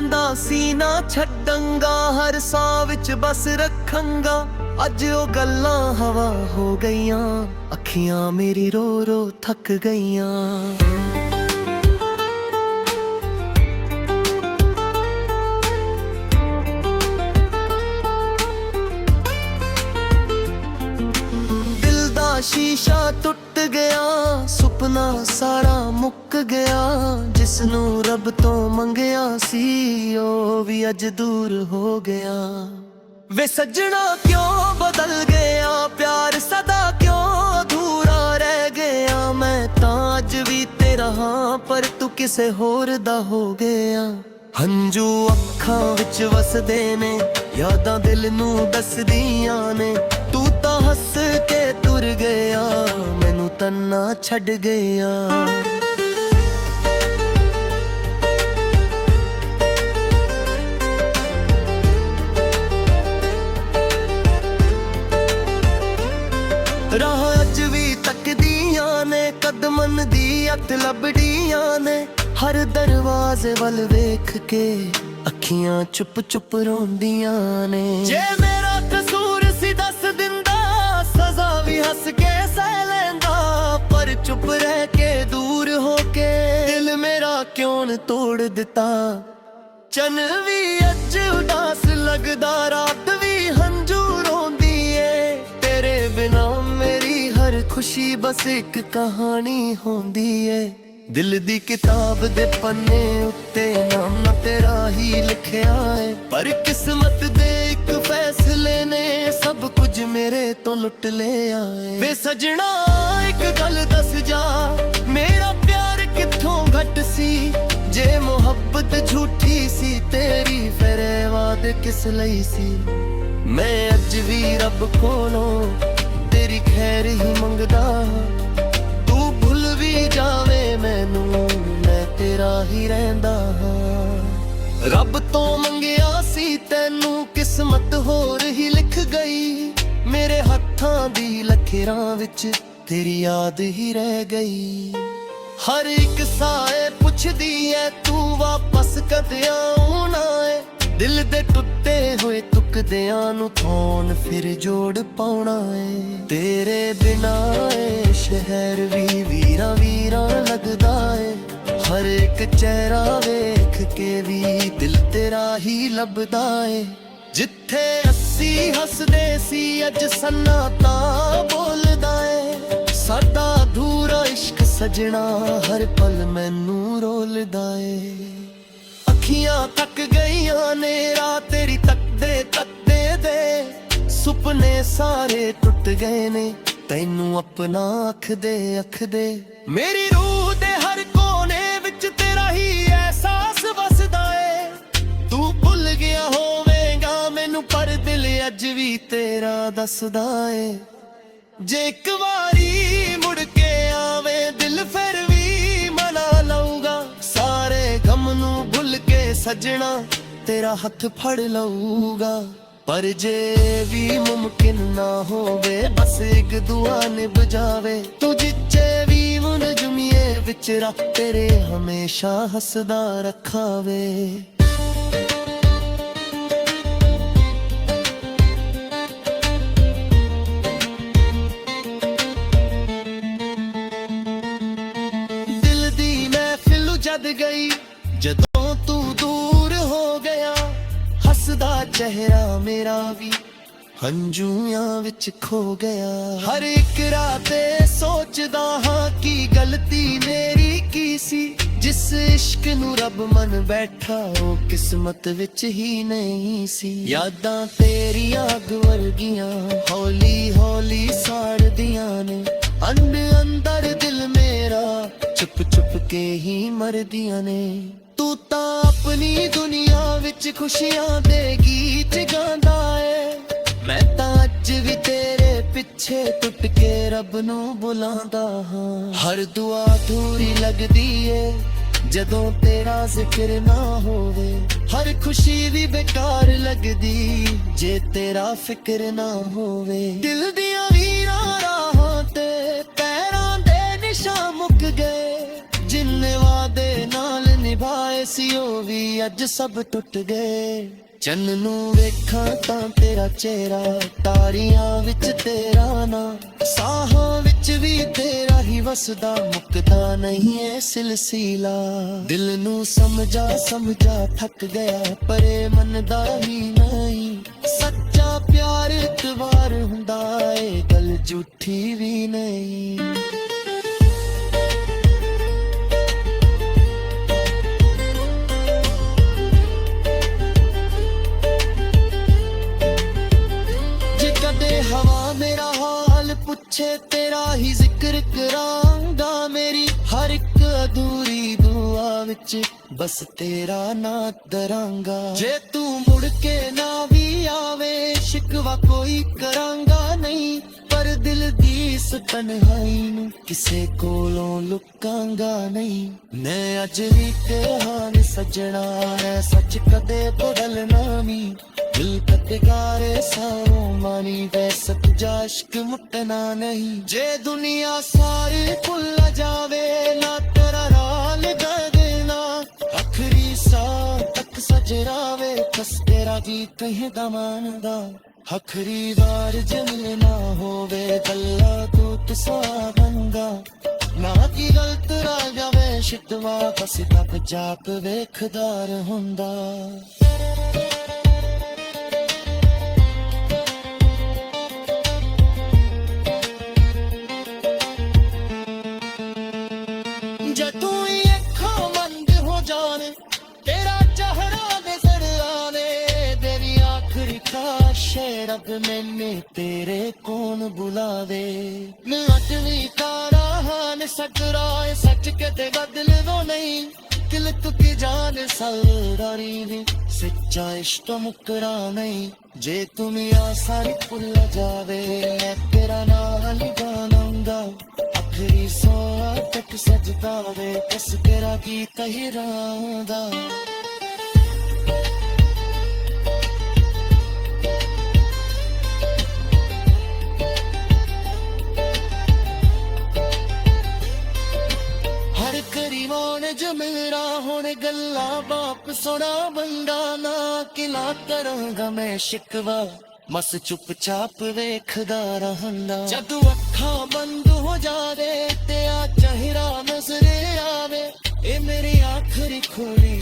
ਕਹਿੰਦਾ ਸੀ ਨਾ ਛੱਡਾਂਗਾ, ਹਰ ਸਾਹ ਵਿੱਚ ਬਸ ਰੱਖਾਂਗਾ। ਅੱਜ ਉਹ ਗੱਲਾਂ ਹਵਾ ਹੋ ਗਈਆਂ, ਅੱਖੀਆਂ ਮੇਰੀ ਰੋ ਰੋ ਥੱਕ ਗਈਆਂ। ਸ਼ੀਸ਼ਾ ਟੁੱਟ ਗਿਆ, ਸੁਪਨਾ ਸਾਰਾ ਮੁੱਕ ਗਿਆ। ਜਿਸ ਨੂੰ ਰੱਬ ਤੋਂ ਮੰਗਿਆ ਸੀ, ਉਹ ਵੀ ਅੱਜ ਦੂਰ ਹੋ ਗਿਆ। ਵੇ ਸੱਜਣਾ ਕਿਉਂ ਬਦਲ ਗਿਆ, ਪਿਆਰ ਸਦਾ ਕਿਉਂ ਅਧੂਰਾ ਰਹਿ ਗਿਆ। ਮੈਂ ਤਾਂ ਅੱਜ ਵੀ ਤੇਰਾ ਹਾਂ, ਪਰ ਤੂੰ ਕਿਸੇ ਹੋਰ ਦਾ ਹੋ ਗਿਆ। ਹੰਝੂ ਅੱਖਾਂ ਵਿੱਚ ਵਸਦੇ ਨੇ, ਯਾਦਾਂ ਦਿਲ ਨੂੰ ਦੱਸਦੀਆਂ ਨੇ। ਤੂੰ ਤਾਂ ਹੱਸ ਕੇ ਤੁਰ ਗਿਆ, ਮੈਨੂੰ ਤੰਨਾ ਛੱਡ ਗਿਆ। ਰਾਹ ਅੱਜ ਵੀ ਤੱਕਦੀਆਂ ਨੇ, ਕਦਮਨ ਦੀ ਅੱਤ ਲੱਭਦੀਆਂ ਨੇ। ਹਰ ਦਰਵਾਜ਼ੇ ਵੱਲ ਵੇਖ ਕੇ ਅੱਖੀਆਂ ਚੁੱਪ ਚੁੱਪ ਰੋਂਦੀਆਂ ਨੇ। ਜੇ ਮੇਰਾ ਕਸੂਰ ਸੀ ਦੱਸ ਦਿੰਦਾ, ਸਜ਼ਾ ਵੀ ਹੱਸ ਕੇ ਸਹਿ ਲੈਂਦਾ। ਪਰ ਚੁੱਪ ਰਹਿ ਕੇ ਦੂਰ ਹੋ ਕੇ ਦਿਲ ਮੇਰਾ ਕਿਉਂ ਨ ਤੋੜ ਦਿੱਤਾ। ਚੰਨ ਵੀ ਅੱਜ ਉਦਾਸ ਲੱਗਦਾ, ਰਾਤ ਵੀ ਹੰਝੂ ਰੋਂਦੀ ਏ। ਤੇਰੇ ਬਿਨਾ ਮੇਰੀ ਹਰ ਖੁਸ਼ੀ ਬਸ ਇੱਕ ਕਹਾਣੀ ਹੁੰਦੀ ਏ। ਦਿਲ ਦੀ ਕਿਤਾਬ ਦੇ ਪੰਨੇ ਉੱਤੇ ਨਾਮ ਨਾ ਤੇਰਾ ਹੀ ਲਿਖਿਆ ਏ। ਪਰ ਕਿਸਮਤ ਦੇ ਇੱਕ ਫੈਸਲੇ ਨੇ ਸਭ ਕੁਝ ਮੇਰੇ ਤੋਂ ਲੁੱਟ ਲਿਆ ਏ। ਵੇ ਸਜਣਾ ਇੱਕ ਗੱਲ ਦੱਸ ਜਾ, ਮੇਰਾ ਪਿਆਰ ਕਿੱਥੋਂ ਘੱਟ ਸੀ। ਜੇ ਮੁਹੱਬਤ ਝੂਠੀ ਸੀ ਤੇਰੀ, ਫਿਰ ਇਹ ਵਾਅਦੇ ਕਿਸ ਲਈ ਸੀ। ਮੈਂ ਅੱਜ ਵੀ ਰੱਬ ਕੋਲੋਂ ਤੇਰੀ ਖੈਰ ਹੀ ਮੰਗਦਾ। ਤੂੰ ਭੁੱਲ ਵੀ ਜਾਵੇਂ ਮੈਨੂੰ, ਮੈਂ ਤੇਰਾ ਹੀ ਰਹਿੰਦਾ ਹਾਂ। ਰੱਬ ਤੋਂ ਮੰਗਿਆ ਸੀ ਤੈਨੂੰ, ਕਿਸਮਤ ਹੋਰ ਹੀ ਲਿਖ ਗਈ। ਮੇਰੇ ਹੱਥਾਂ ਦੀ ਲਕੀਰਾਂ ਵਿੱਚ ਤੇਰੀ ਯਾਦ ਹੀ ਰਹਿ ਗਈ। ਹਰ ਇੱਕ ਸਾਏ ਪੁੱਛਦੀ ਐ, ਤੂੰ ਵਾਪਸ ਕਦ ਆਉਣਾ ਏ। ਦਿਲ ਦੇ ਟੁੱਟੇ ਹੋਏ ਟੁਕੜਿਆਂ ਨੂੰ ਕੌਣ ਫਿਰ ਜੋੜ ਪਾਉਣਾ ਏ। ਤੇਰੇ ਬਿਨਾ ਏ ਸ਼ਹਿਰ ਵੀ ਵੀਰਾ ਵੀਰਾ ਲੱਗਦਾ ਏ। ਹਰ ਇੱਕ ਚਿਹਰਾ ਵੇਖ ਕੇ ਵੀ ਦਿਲ ਤੇਰਾ ਹੀ ਲੱਭਦਾ ਏ। ਜਿੱਥੇ ਅਸੀਂ ਹੱਸਦੇ ਸੀ ਅੱਜ ਸन्नाटा ਬੋਲਦਾ ਏ। ਸਾਡਾ ਅਧੂਰਾ ਇਸ਼ਕ ਸਜਣਾ ਹਰ ਪਲ ਮੈਨੂੰ ਰੋਲਦਾ ਏ। ਅੱਖੀਆਂ ਥੱਕ ਗਈਆਂ ਨੇ, ਰਾਤ ਤੇਰੀ ਤੱਕਦੇ ਤੱਕਦੇ ਦੇ। ਸੁਪਨੇ ਸਾਰੇ ਟੁੱਟ ਗਏ ਨੇ, ਤੈਨੂੰ ਆਪਣਾ ਅੱਖਦੇ। ਮੇਰੀ ਰੂਹ ਦੇ ਹਰ ਕੋਨੇ ਵਿੱਚ ਤੇਰਾ ਹੀ ਅਹਿਸਾਸ ਵਸਦਾ ਏ। ਤੂੰ ਭੁੱਲ ਗਿਆ ਹੋਵੇਂਗਾ ਮੈਨੂੰ, ਪਰ ਦਿਲ ਅੱਜ ਵੀ ਤੇਰਾ ਦੱਸਦਾ ਏ। ਜੇ ਇੱਕ ਵਾਰੀ ਮੁੜ ਕੇ ਆਵੇ ਦਿਲ ਫਿਰ ਵੀ ਮਨਾ ਲਊਗਾ। ਸਾਰੇ ਗਮ ਨੂੰ ਭੁੱਲ ਕੇ ਸਜਣਾ ਤੇਰਾ ਹੱਥ ਫੜ ਲਊਗਾ। ਪਰ ਜੇ ਵੀ ਮੁਮਕਿਨ ਨਾ ਹੋਵੇ, ਬਸ ਇੱਕ ਦੁਆ ਨਿਭ ਜਾਵੇ। ਤੂੰ ਜਿੱਚੇ ਵੀ ਮੁਨਜਮੀਏ ਵਿੱਚ ਰੱਖ, ਤੇਰੇ ਹਮੇਸ਼ਾ ਹੱਸਦਾ ਰੱਖਾਵੇ। ਜਦ ਗਈ ਜਦੋਂ ਤੂੰ ਦੂਰ ਹੋ ਗਿਆ, ਹੱਸਦਾ ਚਿਹਰਾ ਮੇਰਾ ਵੀ ਹੰਝੂਆਂ ਵਿੱਚ ਖੋ ਗਿਆ। ਹਰ ਇੱਕ ਰਾਤ ਸੋਚਦਾ ਹਾਂ ਕਿ ਗਲਤੀ ਮੇਰੀ ਕੀ ਸੀ। ਜਿਸ ਇਸ਼ਕ ਨੂੰ ਰੱਬ ਮੰਨ ਬੈਠਾ, ਉਹ ਕਿਸਮਤ ਵਿੱਚ ਹੀ ਨਹੀਂ ਸੀ। ਯਾਦਾਂ ਤੇਰੀਆਂ ਅੱਗ ਵਰਗੀਆਂ ਹੌਲੀ ਹੌਲੀ ਸਾੜਦੀਆਂ ਨੇ। ਅੰਦਰ ਦਿਲ ਮੇਰਾ ਚੁੱਪ ਚੁੱਪ ਕੇ ਹੀ ਮਰਦੀਆਂ ਨੇ। ਤੂੰ ਤਾਂ ਆਪਣੀ ਦੁਨੀਆ ਵਿੱਚ ਖੁਸ਼ੀਆਂ ਦੇ ਗੀਤ ਗਾਉਂਦਾ ਏ। ਮੈਂ ਤਾਂ ਅੱਜ ਵੀ ਤੇਰੇ ਪਿੱਛੇ ਟੁੱਟ ਕੇ ਰੱਬ ਨੂੰ ਬੁਲਾਉਂਦਾ ਹਾਂ। ਹਰ ਦੁਆ ਅਧੂਰੀ ਲੱਗਦੀ ਏ ਜਦੋਂ ਤੇਰਾ ਜ਼ਿਕਰ ਨਾ ਹੋਵੇ। ਹਰ ਖੁਸ਼ੀ ਵੀ ਬੇਕਾਰ ਲੱਗਦੀ ਜੇ ਤੇਰਾ ਫਿਕਰ ਨਾ ਹੋਵੇ। ਦਿਲ ਦੀਆਂ ਵੀਰਾਂ ਰਾਹਾਂ ਤੇ ਪੈਰਾਂ ਦੇ ਨਿਸ਼ਾਨ ਮੁੱਕ ਗਏ, ਜਿੰਨੇ ਵਾਦੇ ਨਾਲ ਨਿਭਾਏ ਸੀ ਉਹ ਵੀ ਅੱਜ ਸਭ ਟੁੱਟ ਗਏ। ਚੰਨ ਨੂੰ ਵੇਖਾਂ ਤਾਂ ਤੇਰਾ ਚਿਹਰਾ, ਤਾਰੀਆਂ ਵਿੱਚ ਤੇਰਾ ਨਾਂ, ਸਾਹਾਂ ਵਿੱਚ ਵੀ ਤੇਰਾ ਹੀ ਵਸਦਾ, ਮੁੱਕਦਾ ਨਹੀਂ ਏ ਸਿਲਸਿਲਾ। ਦਿਲ ਨੂੰ ਸਮਝਾ ਸਮਝਾ ਥੱਕ ਗਿਆ, ਪਰ ਇਹ ਮੰਨਦਾ ਹੀ ਨਹੀਂ। ਸੱਚਾ ਪਿਆਰ ਇੱਕ ਵਾਰ ਹੁੰਦਾ ਏ, ਗੱਲ ਝੂਠੀ ਵੀ ਨਹੀਂ। ਹਵਾ ਮੇਰਾ ਹਾਲ ਪੁੱਛੇ ਤੇਰਾ ਹੀ ਜ਼ਿਕਰ ਕਰਾਂਗਾ, ਮੇਰੀ ਹਰ ਇੱਕ ਅਧੂਰੀ ਦੁਆ ਵਿੱਚ ਬਸ ਤੇਰਾ ਨਾਂ ਦਰਾਂਗਾ। ਜੇ ਤੂੰ ਮੁੜ ਕੇ ਨਾ ਵੀ ਆਵੇ ਸ਼ਿਕਵਾ ਕੋਈ ਕਰਾਂਗਾ ਨਹੀਂ, ਪਰ ਦਿਲ ਦੀ ਇਸ ਤਨਹਾਈ ਨੂੰ ਕਿਸੇ ਕੋਲੋਂ ਲੁਕਾਂਗਾ ਨਹੀਂ। ਮੈਂ ਅੱਜ ਵੀ ਤੇਰਾ ਨੀ ਸੱਜਣਾ ਹੈ, ਸੱਚ ਕਦੇ ਬਦਲਣਾ ਨਹੀਂ। दिल कतकारे सारों मानी वैसे तुझा इश्क मुटना नहीं। जे दुनिया सारी भुल जावे ना तेरा राल कर देना, आखिरी सांस तक सजरावे बस तेरा गीत ही दमानदा। आखिरी बार जमिल ना होवे गल्ला तू तुसा बनगा, ना की गलत रह जावे शिकवा बस तक जाप वेखदार हुंदा। तू ही अखा बंद हो जाने तेरा चेहरा नजर आने, तेरी आखिरी ख्वाहिश रब मैंने तेरे कौन बुलावे। मैं अटवी तारा हान सकरा सच के ते बदल वो नहीं, दिल तुकी जान सारी भी सच्चा इश्क मुकरा नहीं। जे तुम आसानी भुल जावे मैं तेरा नाल गाऊंगा, आखिरी सौ तक सजदा वे बस तेरा गीत ही रांदा। हर करीवान जमेरा होने गल्ला बाप सोना बंदा, ना किला करांगा मैं शिकवा मस चुपचाप वेखदा रहंदा। जदू अखा बंद हो जावे ते आ चेहरा नजरे आवे, ए मेरी आखिरी खोली